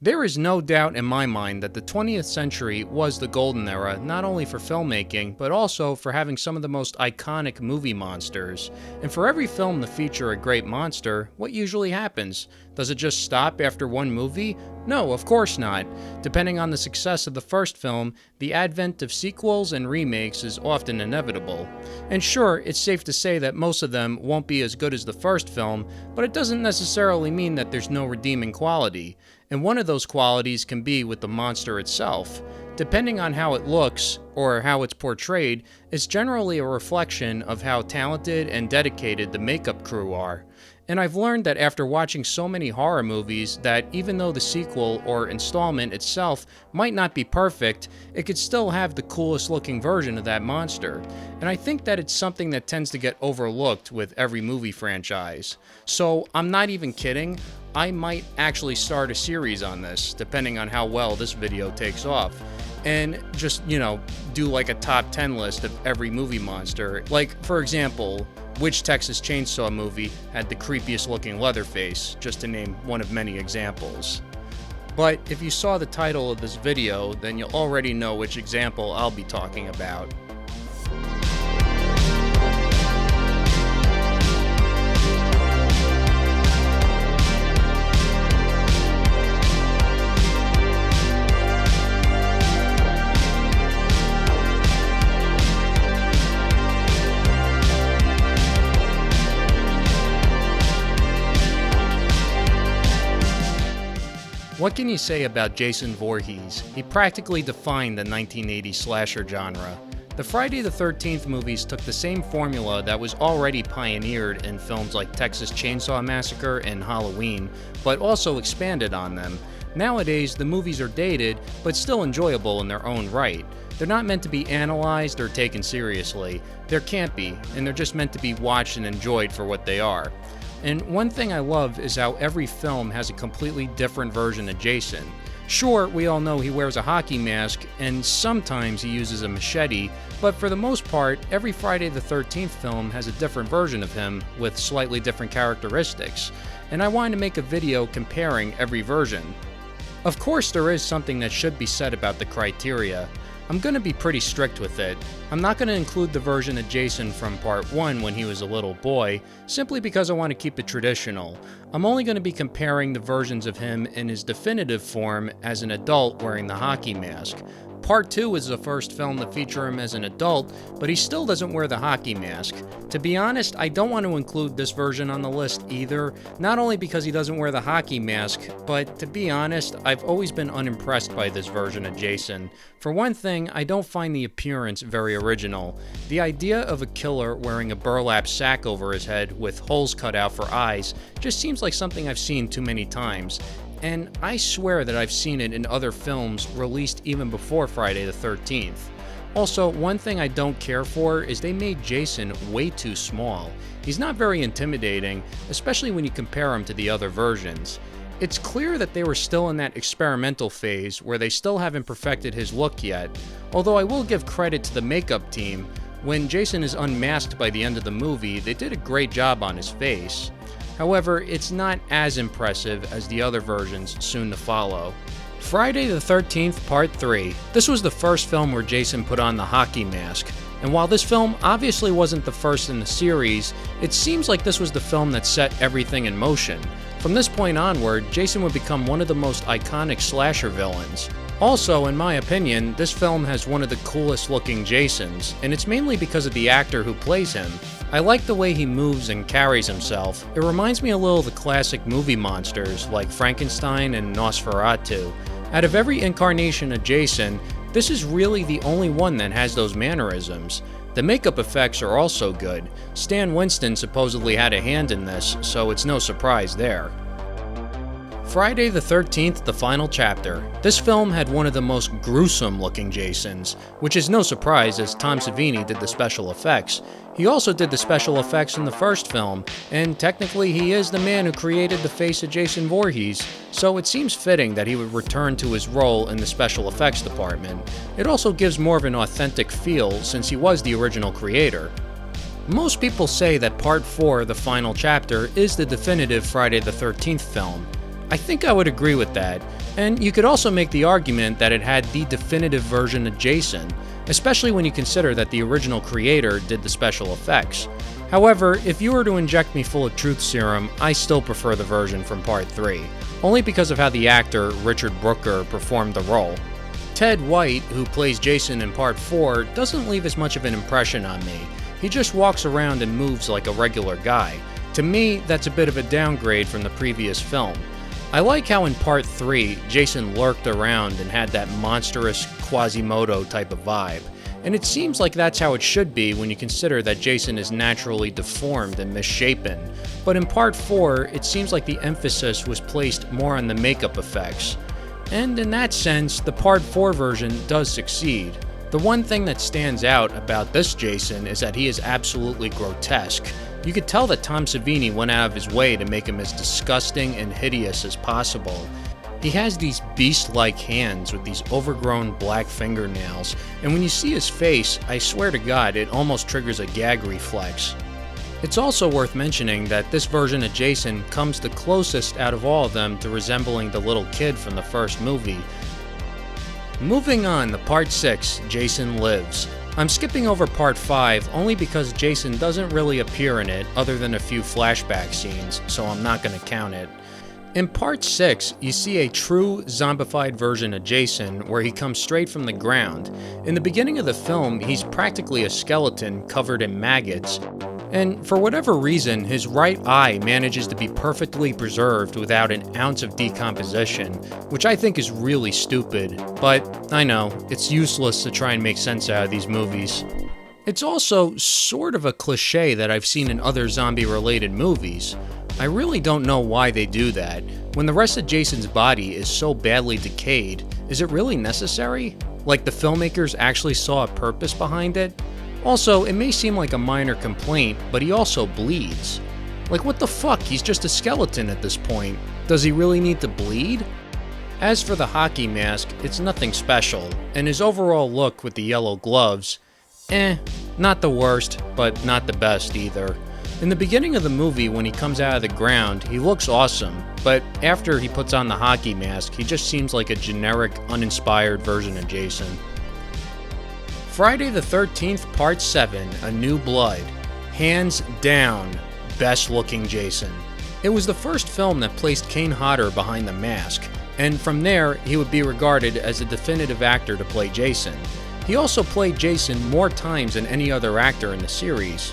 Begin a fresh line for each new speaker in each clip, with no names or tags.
There is no doubt in my mind that the 20th century was the golden era, not only for filmmaking, but also for having some of the most iconic movie monsters. And for every film to feature a great monster, what usually happens? Does it just stop after one movie? No, of course not. Depending on the success of the first film, the advent of sequels and remakes is often inevitable. And sure, it's safe to say that most of them won't be as good as the first film, but it doesn't necessarily mean that there's no redeeming quality. And one of those qualities can be with the monster itself. Depending on how it looks, or how it's portrayed, it's generally a reflection of how talented and dedicated the makeup crew are. And I've learned that after watching so many horror movies that even though the sequel or installment itself might not be perfect, it could still have the coolest looking version of that monster. And I think that it's something that tends to get overlooked with every movie franchise. So I'm not even kidding, I might actually start a series on this, depending on how well this video takes off. And just, do like a top 10 list of every movie monster. Like, for example, which Texas Chainsaw movie had the creepiest looking Leatherface, just to name one of many examples. But if you saw the title of this video, then you'll already know which example I'll be talking about. What can you say about Jason Voorhees? He practically defined the 1980s slasher genre. The Friday the 13th movies took the same formula that was already pioneered in films like Texas Chainsaw Massacre and Halloween, but also expanded on them. Nowadays, the movies are dated, but still enjoyable in their own right. They're not meant to be analyzed or taken seriously. They're campy, and they're just meant to be watched and enjoyed for what they are. And one thing I love is how every film has a completely different version of Jason. Sure, we all know he wears a hockey mask, and sometimes he uses a machete, but for the most part, every Friday the 13th film has a different version of him with slightly different characteristics. And I wanted to make a video comparing every version. Of course, there is something that should be said about the criteria. I'm going to be pretty strict with it. I'm not going to include the version of Jason from part 1 when he was a little boy, simply because I want to keep it traditional. I'm only going to be comparing the versions of him in his definitive form as an adult wearing the hockey mask. Part 2 is the first film to feature him as an adult, but he still doesn't wear the hockey mask. To be honest, I don't want to include this version on the list either, not only because he doesn't wear the hockey mask, but to be honest, I've always been unimpressed by this version of Jason. For one thing, I don't find the appearance very original. The idea of a killer wearing a burlap sack over his head with holes cut out for eyes just seems like something I've seen too many times. And I swear that I've seen it in other films released even before Friday the 13th. Also, one thing I don't care for is they made Jason way too small. He's not very intimidating, especially when you compare him to the other versions. It's clear that they were still in that experimental phase where they still haven't perfected his look yet, although I will give credit to the makeup team. When Jason is unmasked by the end of the movie, they did a great job on his face. However, it's not as impressive as the other versions soon to follow. Friday the 13th Part 3. This was the first film where Jason put on the hockey mask. And while this film obviously wasn't the first in the series, it seems like this was the film that set everything in motion. From this point onward, Jason would become one of the most iconic slasher villains. Also, in my opinion, this film has one of the coolest looking Jasons, and it's mainly because of the actor who plays him. I like the way he moves and carries himself. It reminds me a little of the classic movie monsters like Frankenstein and Nosferatu. Out of every incarnation of Jason, this is really the only one that has those mannerisms. The makeup effects are also good. Stan Winston supposedly had a hand in this, so it's no surprise there. Friday the 13th, the final chapter. This film had one of the most gruesome looking Jasons, which is no surprise as Tom Savini did the special effects. He also did the special effects in the first film, and technically he is the man who created the face of Jason Voorhees, so it seems fitting that he would return to his role in the special effects department. It also gives more of an authentic feel since he was the original creator. Most people say that Part 4, the final chapter, is the definitive Friday the 13th film. I think I would agree with that, and you could also make the argument that it had the definitive version of Jason, especially when you consider that the original creator did the special effects. However, if you were to inject me full of truth serum, I still prefer the version from Part 3, only because of how the actor, Richard Brooker, performed the role. Ted White, who plays Jason in Part 4, doesn't leave as much of an impression on me. He just walks around and moves like a regular guy. To me, that's a bit of a downgrade from the previous film. I like how in Part 3, Jason lurked around and had that monstrous Quasimodo type of vibe. And it seems like that's how it should be when you consider that Jason is naturally deformed and misshapen. But in Part 4, it seems like the emphasis was placed more on the makeup effects. And in that sense, the Part 4 version does succeed. The one thing that stands out about this Jason is that he is absolutely grotesque. You could tell that Tom Savini went out of his way to make him as disgusting and hideous as possible. He has these beast-like hands with these overgrown black fingernails, and when you see his face, I swear to God, it almost triggers a gag reflex. It's also worth mentioning that this version of Jason comes the closest out of all of them to resembling the little kid from the first movie. Moving on to Part 6, Jason Lives. I'm skipping over Part 5 only because Jason doesn't really appear in it other than a few flashback scenes, so I'm not going to count it. In Part 6, you see a true zombified version of Jason where he comes straight from the ground. In the beginning of the film, he's practically a skeleton covered in maggots, and for whatever reason, his right eye manages to be perfectly preserved without an ounce of decomposition, which I think is really stupid, but I know, it's useless to try and make sense out of these movies. It's also sort of a cliche that I've seen in other zombie-related movies. I really don't know why they do that. When the rest of Jason's body is so badly decayed, is it really necessary? Like the filmmakers actually saw a purpose behind it? Also, it may seem like a minor complaint, but he also bleeds. Like what the fuck, he's just a skeleton at this point. Does he really need to bleed? As for the hockey mask, it's nothing special, and his overall look with the yellow gloves, not the worst, but not the best either. In the beginning of the movie, when he comes out of the ground, he looks awesome, but after he puts on the hockey mask, he just seems like a generic, uninspired version of Jason. Friday the 13th, Part 7, A New Blood. Hands down, best looking Jason. It was the first film that placed Kane Hodder behind the mask, and from there, he would be regarded as a definitive actor to play Jason. He also played Jason more times than any other actor in the series.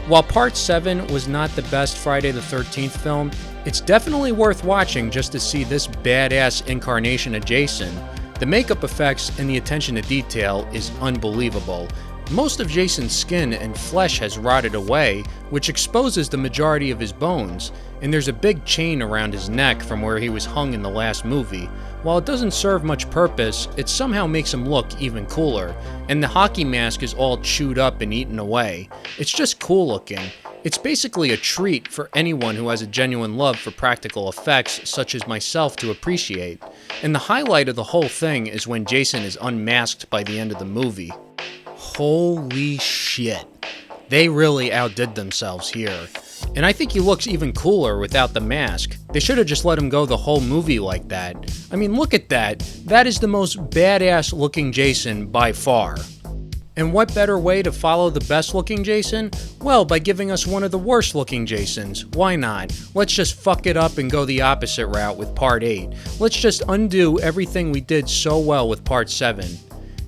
While Part 7 was not the best Friday the 13th film, it's definitely worth watching just to see this badass incarnation of Jason. The makeup effects and the attention to detail is unbelievable. Most of Jason's skin and flesh has rotted away, which exposes the majority of his bones, and there's a big chain around his neck from where he was hung in the last movie. While it doesn't serve much purpose, it somehow makes him look even cooler, and the hockey mask is all chewed up and eaten away. It's just cool looking. It's basically a treat for anyone who has a genuine love for practical effects, such as myself, to appreciate. And the highlight of the whole thing is when Jason is unmasked by the end of the movie. Holy shit. They really outdid themselves here. And I think he looks even cooler without the mask. They should have just let him go the whole movie like that. I mean, look at that. That is the most badass looking Jason by far. And what better way to follow the best looking Jason? Well, by giving us one of the worst looking Jasons. Why not? Let's just fuck it up and go the opposite route with Part 8. Let's just undo everything we did so well with Part 7.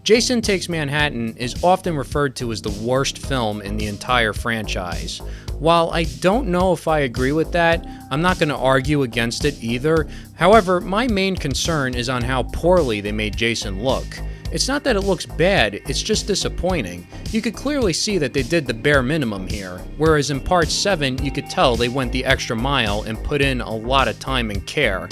Jason Takes Manhattan is often referred to as the worst film in the entire franchise. While I don't know if I agree with that, I'm not going to argue against it either. However, my main concern is on how poorly they made Jason look. It's not that it looks bad, it's just disappointing. You could clearly see that they did the bare minimum here, whereas in Part 7 you could tell they went the extra mile and put in a lot of time and care.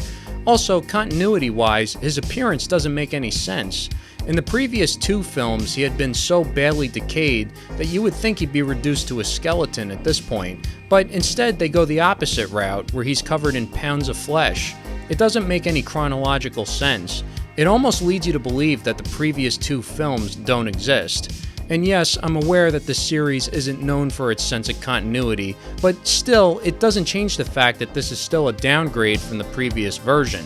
Also, continuity-wise, his appearance doesn't make any sense. In the previous two films, he had been so badly decayed that you would think he'd be reduced to a skeleton at this point, but instead they go the opposite route, where he's covered in pounds of flesh. It doesn't make any chronological sense. It almost leads you to believe that the previous two films don't exist. And yes, I'm aware that this series isn't known for its sense of continuity, but still, it doesn't change the fact that this is still a downgrade from the previous version.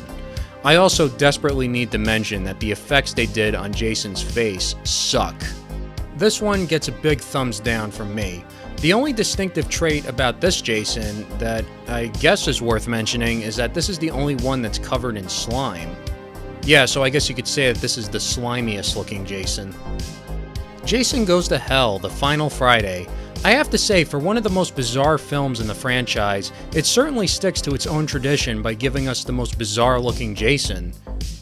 I also desperately need to mention that the effects they did on Jason's face suck. This one gets a big thumbs down from me. The only distinctive trait about this Jason that I guess is worth mentioning is that this is the only one that's covered in slime. Yeah, so I guess you could say that this is the slimiest looking Jason. Jason Goes to Hell, The Final Friday. I have to say, for one of the most bizarre films in the franchise, it certainly sticks to its own tradition by giving us the most bizarre looking Jason.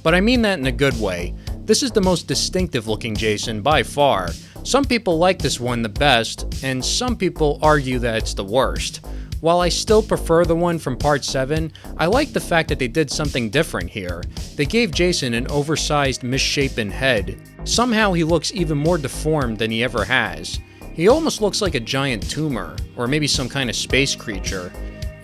But I mean that in a good way. This is the most distinctive looking Jason by far. Some people like this one the best, and some people argue that it's the worst. While I still prefer the one from Part 7, I like the fact that they did something different here. They gave Jason an oversized, misshapen head. Somehow he looks even more deformed than he ever has. He almost looks like a giant tumor, or maybe some kind of space creature.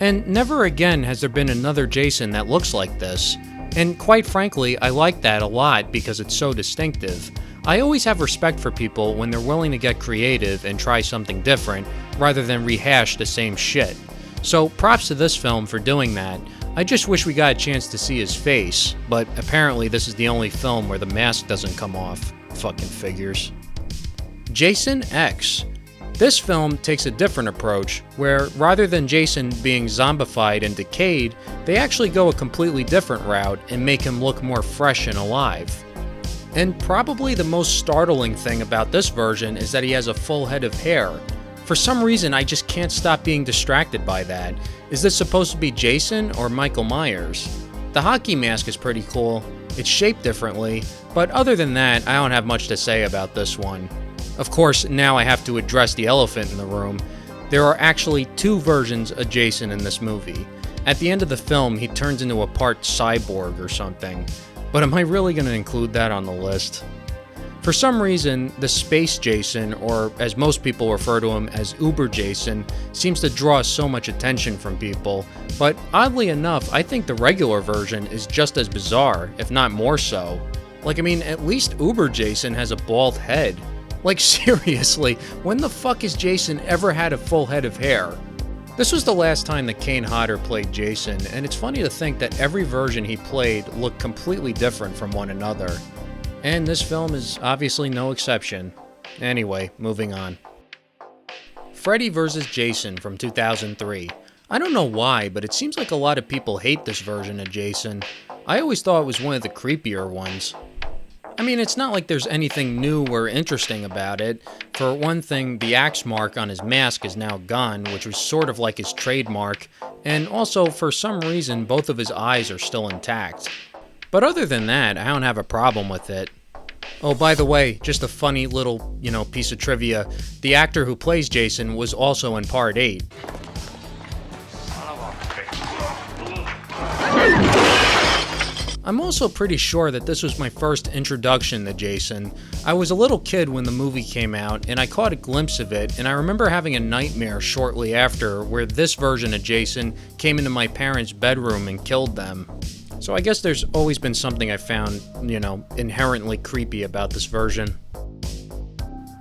And never again has there been another Jason that looks like this. And quite frankly, I like that a lot because it's so distinctive. I always have respect for people when they're willing to get creative and try something different, rather than rehash the same shit. So props to this film for doing that. I just wish we got a chance to see his face, but apparently this is the only film where the mask doesn't come off. Fucking figures. Jason X. This film takes a different approach, where rather than Jason being zombified and decayed, they actually go a completely different route and make him look more fresh and alive. And probably the most startling thing about this version is that he has a full head of hair. For some reason, I just can't stop being distracted by that. Is this supposed to be Jason or Michael Myers? The hockey mask is pretty cool. It's shaped differently, but other than that, I don't have much to say about this one. Of course, now I have to address the elephant in the room. There are actually two versions of Jason in this movie. At the end of the film, he turns into a part cyborg or something. But am I really going to include that on the list? For some reason, the Space Jason, or as most people refer to him as Uber Jason, seems to draw so much attention from people. But oddly enough, I think the regular version is just as bizarre, if not more so. Like, I mean, at least Uber Jason has a bald head. Like, seriously, when the fuck has Jason ever had a full head of hair? This was the last time that Kane Hodder played Jason, and it's funny to think that every version he played looked completely different from one another. And this film is obviously no exception. Anyway, moving on. Freddy vs. Jason from 2003. I don't know why, but it seems like a lot of people hate this version of Jason. I always thought it was one of the creepier ones. I mean, it's not like there's anything new or interesting about it. For one thing, the axe mark on his mask is now gone, which was sort of like his trademark, and also, for some reason, both of his eyes are still intact. But other than that, I don't have a problem with it. Oh, by the way, just a funny little, piece of trivia. The actor who plays Jason was also in Part 8. I'm also pretty sure that this was my first introduction to Jason. I was a little kid when the movie came out, and I caught a glimpse of it, and I remember having a nightmare shortly after where this version of Jason came into my parents' bedroom and killed them. So I guess there's always been something I found, inherently creepy about this version.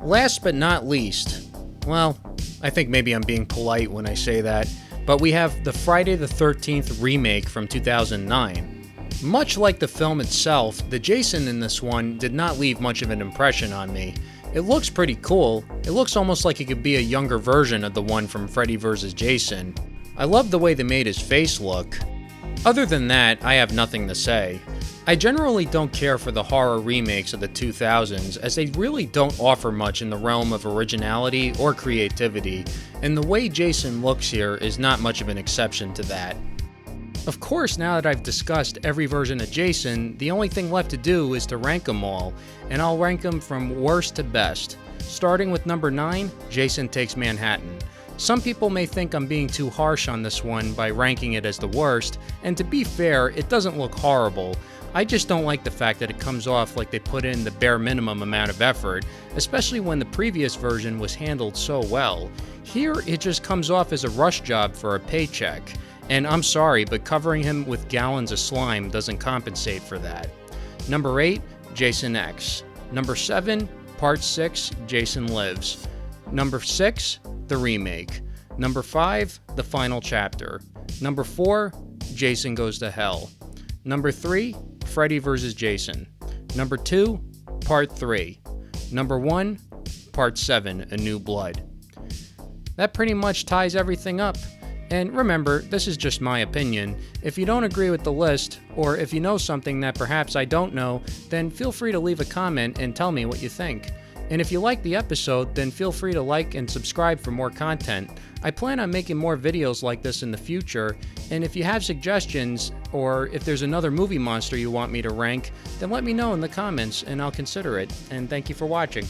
Last but not least, well, I think maybe I'm being polite when I say that, but we have the Friday the 13th remake from 2009. Much like the film itself, the Jason in this one did not leave much of an impression on me. It looks pretty cool. It looks almost like it could be a younger version of the one from Freddy vs. Jason. I love the way they made his face look. Other than that, I have nothing to say. I generally don't care for the horror remakes of the 2000s, as they really don't offer much in the realm of originality or creativity, and the way Jason looks here is not much of an exception to that. Of course, now that I've discussed every version of Jason, the only thing left to do is to rank them all, and I'll rank them from worst to best. Starting with number 9, Jason Takes Manhattan. Some people may think I'm being too harsh on this one by ranking it as the worst, and to be fair, it doesn't look horrible. I just don't like the fact that it comes off like they put in the bare minimum amount of effort, especially when the previous version was handled so well. Here, it just comes off as a rush job for a paycheck. And I'm sorry, but covering him with gallons of slime doesn't compensate for that. Number 8, Jason X. Number 7, Part 6, Jason Lives. Number 6, The Remake. Number 5, The Final Chapter. Number 4, Jason Goes to Hell. Number 3, Freddy vs. Jason. Number 2, Part 3. Number 1, Part 7, A New Blood. That pretty much ties everything up. And remember, this is just my opinion. If you don't agree with the list, or if you know something that perhaps I don't know, then feel free to leave a comment and tell me what you think. And if you like the episode, then feel free to like and subscribe for more content. I plan on making more videos like this in the future, and if you have suggestions, or if there's another movie monster you want me to rank, then let me know in the comments and I'll consider it. And thank you for watching.